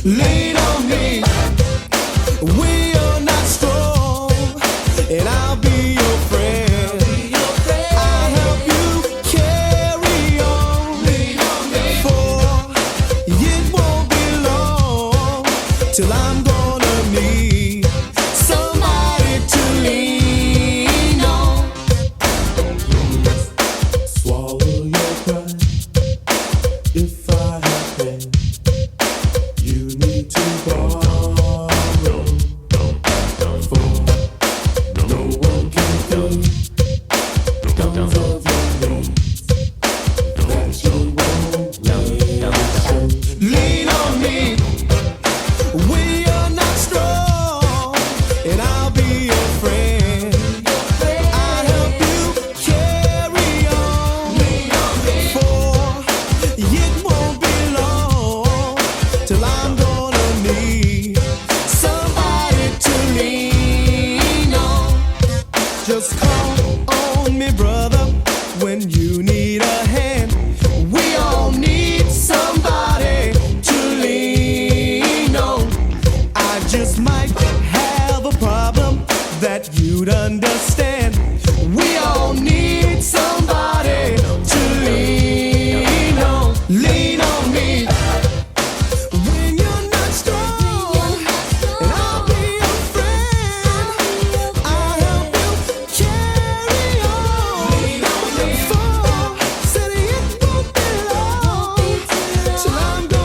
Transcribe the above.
Lean on me. We are not strong, and I'll be your friend. I'll help you carry on. For it won't be long till I'm gonna need somebody to lean on. Swallow your pride. If I have pain, you need to borrow. For no one can fill guns of your needs that you won't listen. Lean on me. We are not strong, and I'll be your friend. I'll help you carry on. For it won't be long till I'm gonna need somebody to lean on. Just call on me, brother, when you need a hand. We all need somebody to lean on. I just might have a problem that you'd understand. We all need somebody to lean on. Lean on me. When you're not strong, and I'll be your friend. I'll help you carry on. For said it won't be long till I'm gonna